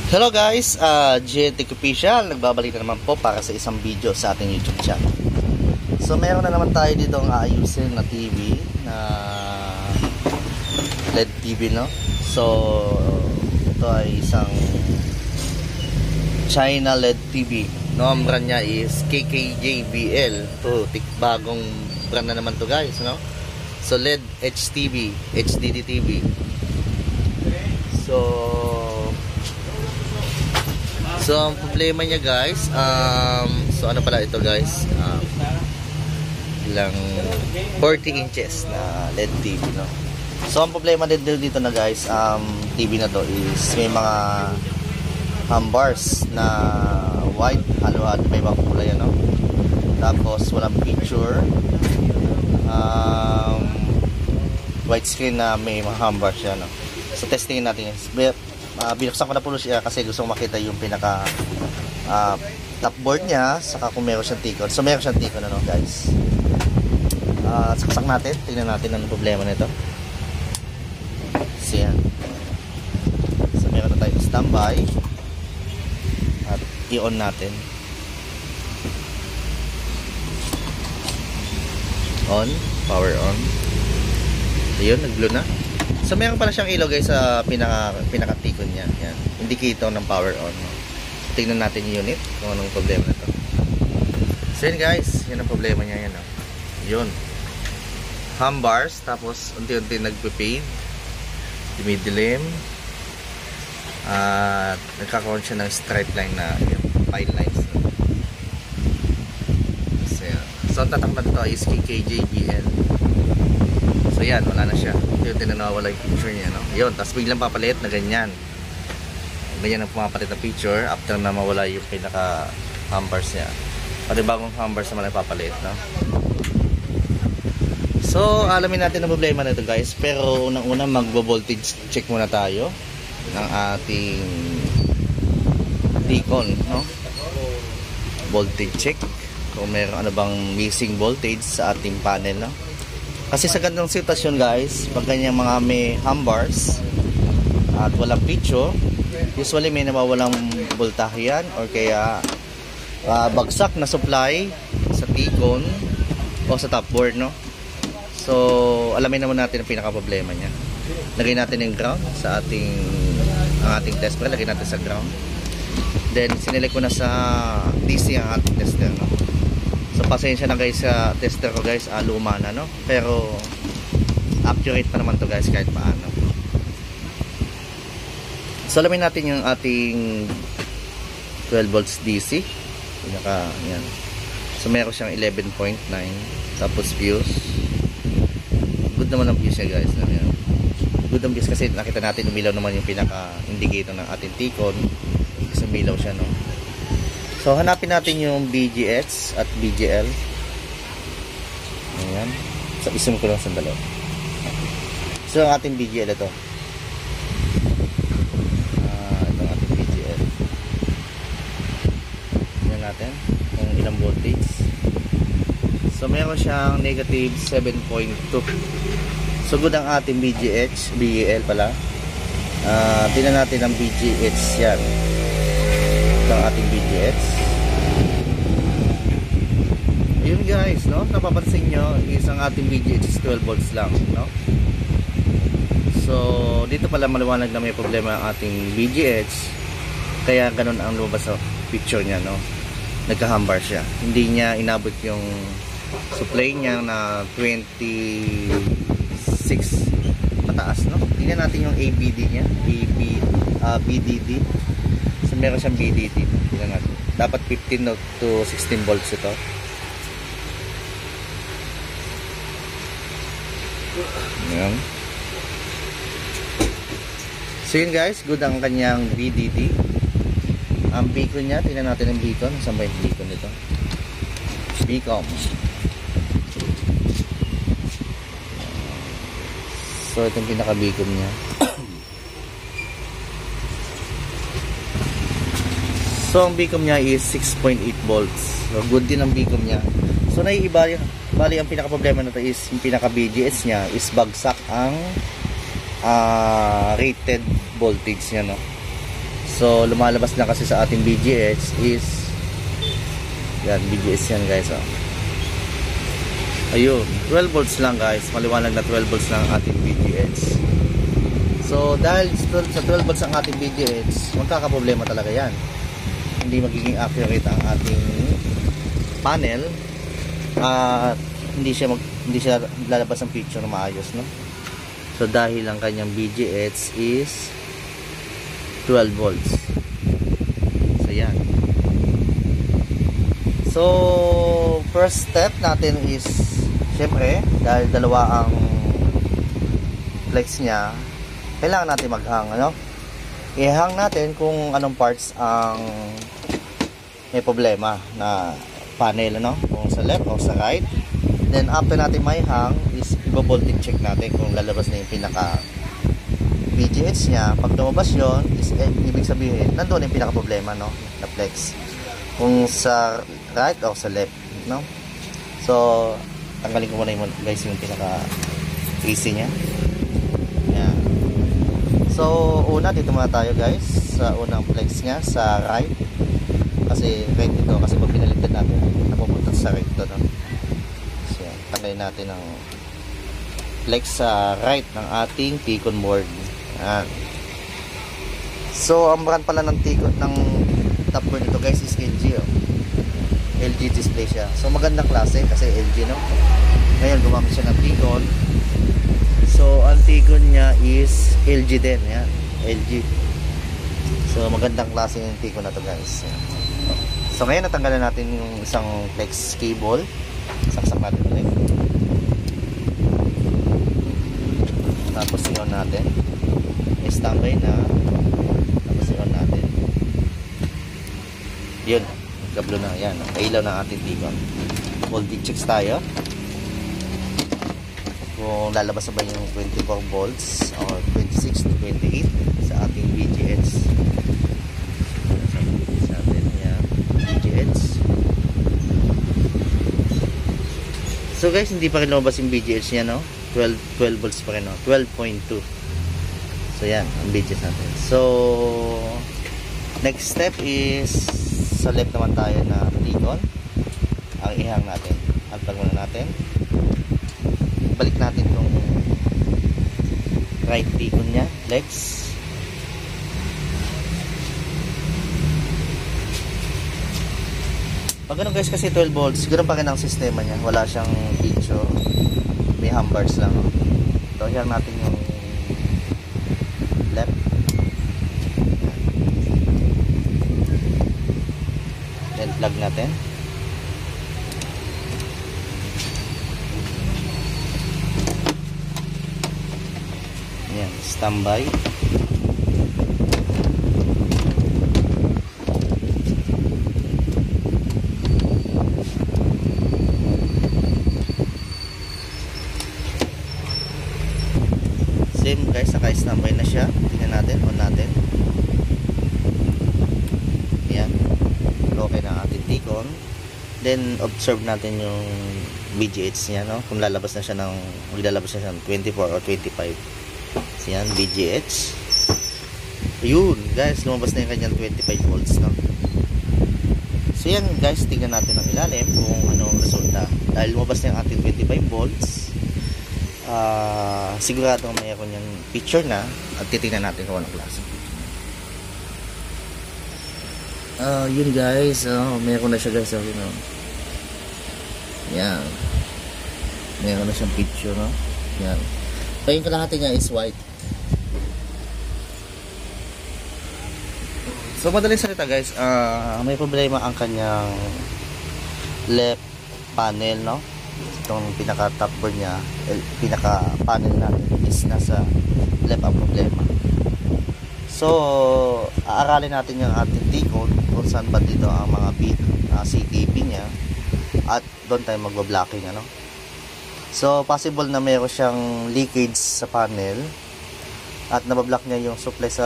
Hello guys, GNTech Official, nagbabalik na naman po para sa isang video sa ating YouTube channel. So meron na naman tayo dito ang aayusin na TV na LED TV, no? So ito ay isang China LED TV, no? Ang brand niya is KKJBL. Ito, bagong brand na naman to guys, no? So LED HTV, HDD TV. So ang problema niya guys, so ano pala ito guys, ilang 40 inches na LED TV, no? So ang problema din dito na guys, TV na to is may mga bars na white, halo-halo, may ibang kulay, no? Tapos walang picture, white screen na may mga bars siya, no? So testingin natin guys. Binuksan ko na po siya kasi gusto kong makita yung pinaka top board niya, saka kung meron siyang tikon. So meron siyang tikon, ano guys. Saksak natin, tingnan natin ang problema nito. So yan. So meron na tayong standby at i-on natin. On, power on. Ayun, nag-blue na. So meron pala siyang ilaw guys sa pinaka-tikon niya. Yan, indicator ng power on. Tingnan natin yung unit kung anong problema nito. So yun guys, yan ang problema niya, yan, no? Yun. Bars, tapos unti-unti nagpe-fade. Dumidilim. At nagkakaroon siya ng straight line na fine lines. So yan. So ang tatak na dito is KKJBL. So yan, wala na siya. Yung tinanawala yung picture niya, no? Yun, tapos biglang papalit na ganyan. Ganyan ang pumapalit na picture after na mawala yung pinaka handbars niya. Pati bagong handbars naman ay papalit, no? So, alamin natin ang problema nito guys. Pero unang-una magbo-voltage check muna tayo ng ating Tikon, no? Voltage check. Kung meron ano bang missing voltage sa ating panel, no? Kasi sa ganitong sitwasyon guys, pag ganyan mga may handbars at walang picture, usually may nawawalang voltahe yan or kaya bagsak na supply sa Tikon o sa top board, no? So alamin naman natin ang pinaka problema niya. Lagay natin yung ground sa ang ating tester, lagay natin sa ground. Then sinilek ko na sa DC ang ating tester, no? So pasensya na guys sa tester ko guys, luma na, no? Pero accurate pa naman to guys kahit paano. So alamin natin yung ating 12 volts DC. Yan. So meron siyang 11.9. Tapos fuse. Good naman ang fuse niya guys. Yan. Good ang fuse kasi nakita natin umilaw naman yung pinaka indicator ng ating Tikon. Kasi umilaw siya, no? So hanapin natin yung BGH at BGL. Ayan. So isim ko lang sandali. So ang ating BGL ito. Ito ang ating BGL. Tingnan natin kung ilang voltage. So meron siyang negative 7.2. So good ang ating BGL pala. Tingnan natin ang BGH yan. Ang ating BGH. Ayun guys, no? Napapansin nyo is ang ating BGH is 12 volts lang, no? So dito pala maliwanag na may problema ang ating BGH, kaya ganun ang lumabas sa picture niya, no? Nagka-handbar siya, hindi niya inabot yung supply niya na 26 pataas, no? Tingnan natin yung ABD niya, BDD. So meron siyang BDD. Tingnan natin. Dapat 15 to 16 volts ito. Ayan. So yun guys, good ang kanyang BDD. Ang beacon niya, tingnan natin ang beacon. Saan ba yung beacon nito? Beacon. So ito yung pinaka beacon niya. So ang beacon niya is 6.8 volts. So good din ang beacon niya. So naiiba, bali ang pinaka problema nito is yung pinaka BGS niya is bagsak ang rated voltage niya, no? So lumalabas na kasi sa ating BGH is yan, BGH yan guys, oh. Ayun, 12 volts lang guys, maliwanag na 12 volts lang ang ating BGH. So dahil sa 12 volts ang ating BGH, magkakaproblema talaga yan. Hindi magiging accurate ang ating panel at hindi siya lalabas ang picture na maayos, no? So dahil ang kanyang BGH is 12 volts. So yan. So first step natin is syempre dahil dalawa ang flex niya, kailangan natin maghang, ano? I-hang natin kung anong parts ang may problema na panel, ano? Kung sa left o sa right. Then after natin may hang is i-voltage check natin kung lalabas na yung pinaka BGH niya. Pag lumabas yon is ibig sabihin nandoon yung pinaka problema, no, na flex. Kung sa right o sa left, no? So tanggalin ko muna yung guys yung pinaka AC niya. Yan. So una dito muna tayo guys sa unang flex niya sa right. Kasi right ito, kasi pag pinaligtad natin napupunta sa right ito, no? So yan, tanggalin natin ang flex sa right ng ating T-con board. Yan. So ang brand pala ng T-con ng top board nito guys is LG, oh. LG display siya. So magandang klase kasi LG, no? Ngayon gumamit siya ng T-con. So ang T-con niya is LG din, yan. LG. So magandang klase yung T-con na to guys. Yan. So ngayon natanggalan natin yung isang flex cable. Saksak natin ulit. Tapos i-on natin. I-standby na. Tapos i-on natin. Yun. Kablo na yan, kailaw ng ating T-con. Voltage checks tayo kung lalabas na ba yung 24 volts or 26 to 28 sa ating BGH. Sa atin yan, BGH. So guys, hindi pa rin lumabas yung BGH niya, no? 12 volts pa rin, no? 12.2. So yan ang BGH natin. So next step is sa left naman tayo na T-con ang ihang natin. Unplug muna natin. Balik natin tong right T-con nya, flex. Pag ganun guys kasi 12 volts, ganoon pa rin ang sistema niya. Wala siyang picture. May handbars lang. So ihang natin yung left. Then plug natin. Ayan, standby. Same guys, naka-standby na siya. Tingnan natin, on natin. Ayan. Okay na ating T-con. Then observe natin yung BGH niya, no? Kung lalabas na siya ng maglalabas na siya ng 24 or 25. So yan, BGH. Ayun, guys, lumabas na yung kanyang 25 volts, no? So yan, guys, tingnan natin ang ilalim kung anong resulta. Dahil lumabas na yung ating 25 volts, sigurado mayroon yung picture na at titingnan natin kung anong klase. Yun guys, meron na siya guys, you know. Yan. Meron na siyang picture, no? Yan. So yung kalahati niya is white. So madaling salita guys, may problema ang kanyang left panel, no? Itong pinaka top board niya, pinaka panel natin is nasa left ang problema. So aaralin natin yung ating T-con kung saan ba dito ang mga CKP niya at doon tayo magba-blocking, ano? So possible na meron siyang leakage sa panel at nabablock niya yung supply sa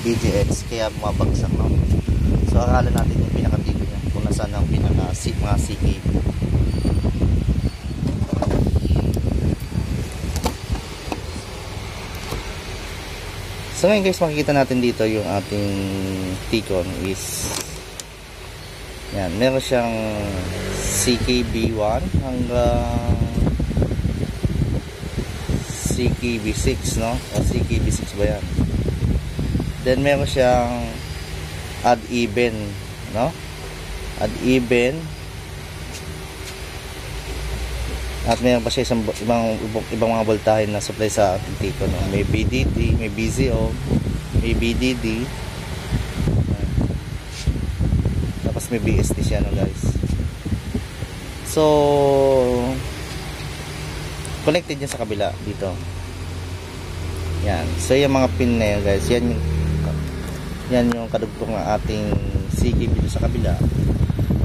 BGH kaya bumabagsak, no? So aralin natin yung pinaka-T-con niya kung nasaan ang mga CKP. So ngayon guys, makikita natin dito yung ating T-Con is yan, meron siyang CKB1 hanggang CKB6, no? O CKB6 ba yan? Then meron siyang add even, no? Add even. At meron pa siya ibang mga voltahe na supply sa ating T-Con, no? May BDD, may BZO, may BDD. Tapos may BSD siya, no guys. So connected niya sa kabila dito. Yan. So yung mga pin na yun guys, yan yung kadugtong ng ating CKB dito sa kabila.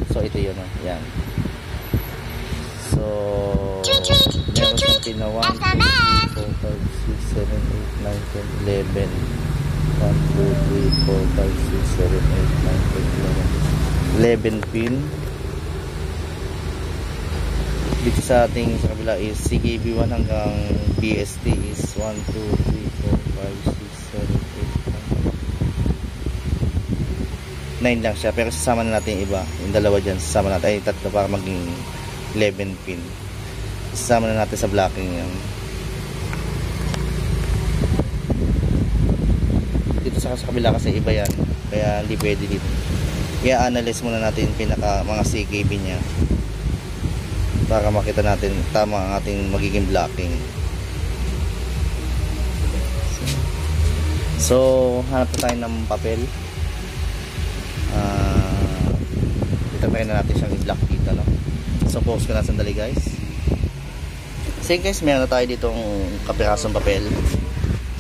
So ito yun, no? Yan. So meron sa pin na 1, 2, 3, 4, 5, 6, 7, 8, 9, 10, 11 1, 2, 3, 4, 5, 6, 7, 8, 9, 10, 11 pin. Dito sa ating sa kabila is CKB1 hanggang BSD is 1, 2, 3, 4, 5, 6, 7, 8, 9 lang siya, pero sasama na natin yung iba, yung dalawa dyan sasama natin, ay tatlo para maging 11 pin. Sasama na natin sa blocking yan. Dito sa kabila kasi iba yan, kaya hindi pwede dito. I-analyze muna natin pinaka mga CKB nya para makita natin tama ang ating magiging blocking. So hanap na tayo ng papel. Dito tayo na natin siyang i-block dito, no? So pause ko na sandali guys. So guys, meron na tayo ditong kapirasong papel.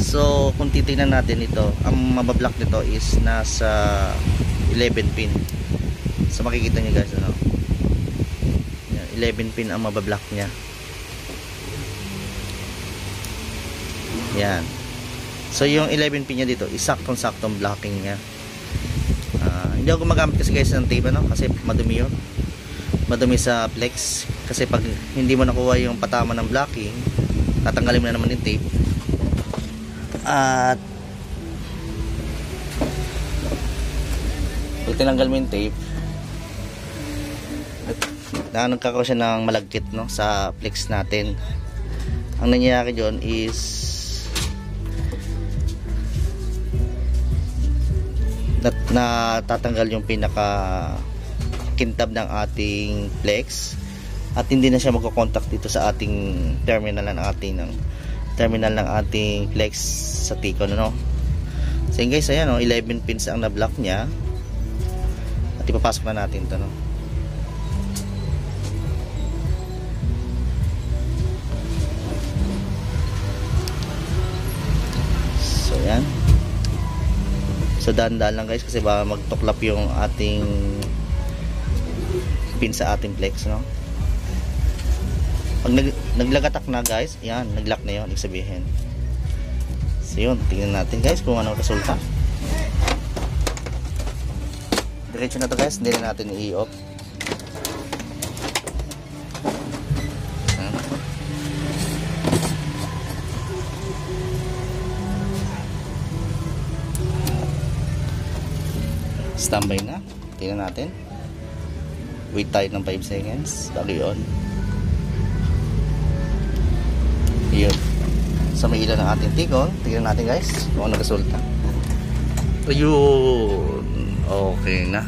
So kung titingnan natin ito, ang mabablock nito is nasa 11 pin. So makikita nyo guys, ano? 11 pin ang mabablock niya. Yan. So yung 11 pin niya dito, isaktong-saktong blocking niya. Hindi ako gumagamit kasi guys ng tape, ano? Kasi madumi yun. Madumi sa flex. Kasi pag hindi mo nakuha yung patama ng blocking, tatanggalin mo na naman yung tape. At pag tinanggal mo yung tape, nagkakaroon siya ng malagkit, no, sa flex natin. Ang nangyayari doon is natatanggal yung pinaka kintab ng ating flex at hindi na siya magko-contact dito sa ating terminal ng ating flex sa T-Con, no. So yun guys, ayan, no, 11 pins ang na-block niya at ipapasok na natin to, no. Ayan. So dahan-dahan lang guys kasi baka magtuklap yung ating pin sa ating flex, no. Pag naglagatak na guys, ayan, naglock na yun, ibig sabihin. So yun, tingnan natin guys kung ano resulta. Diretso na to guys, hindi na natin i-off. Standby na. Tingnan natin. Wait tayo ng 5 seconds bago yun. Yun. So may ilan ang ating T-Con. Tingnan natin guys kung ano resulta. Ayun. Okay na.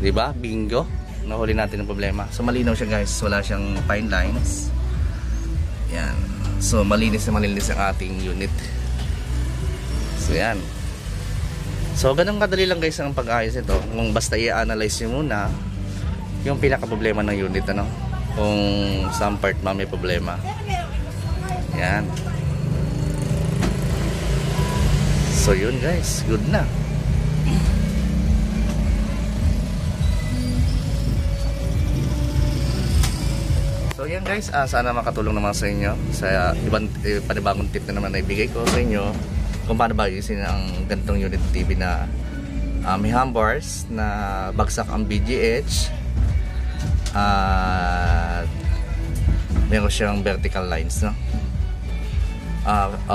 Diba? Bingo. Nahuli natin ang problema. So malinaw siya guys. Wala siyang fine lines. Yan. So malinis na malinis ang ating unit. So yan. So ganun kadali lang guys ang pag-ayos ito. Kung basta i-analyze nyo muna yung pinaka-problema ng unit, ano? Kung some part may problema. Yan. So yun guys, good na. So yan guys, sana makatulong naman sa inyo sa ibang panibagong tip na naman na ibigay ko sa inyo kung paano ba ayusin ang ganitong unit TV na may handbars na bagsak ang BGH at meron siyang vertical lines, no?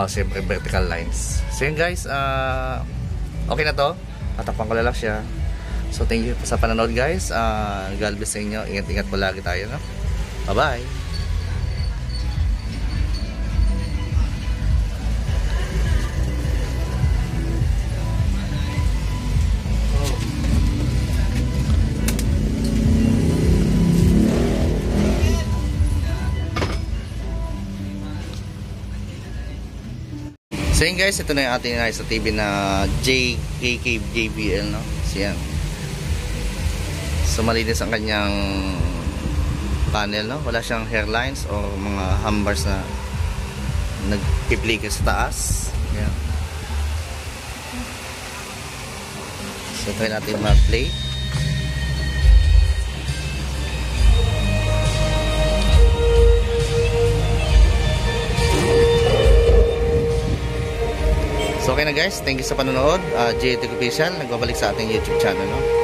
siyempre vertical lines. So yun guys, okay na to. Tatakpan ko lang siya. So thank you sa panonood guys. God bless sa inyo. Ingat-ingat palagi tayo, no? Bye-bye. So yun guys, ito na yung ating sa TV na JKK JBL, no? So yan. So malinis ang kanyang panel, no? Wala siyang hairlines o mga handbars na nagpiplikit sa taas. Yan. So try natin mag-play. So okay na guys, thank you sa panonood. JTech Official, nagbabalik sa ating YouTube channel, no?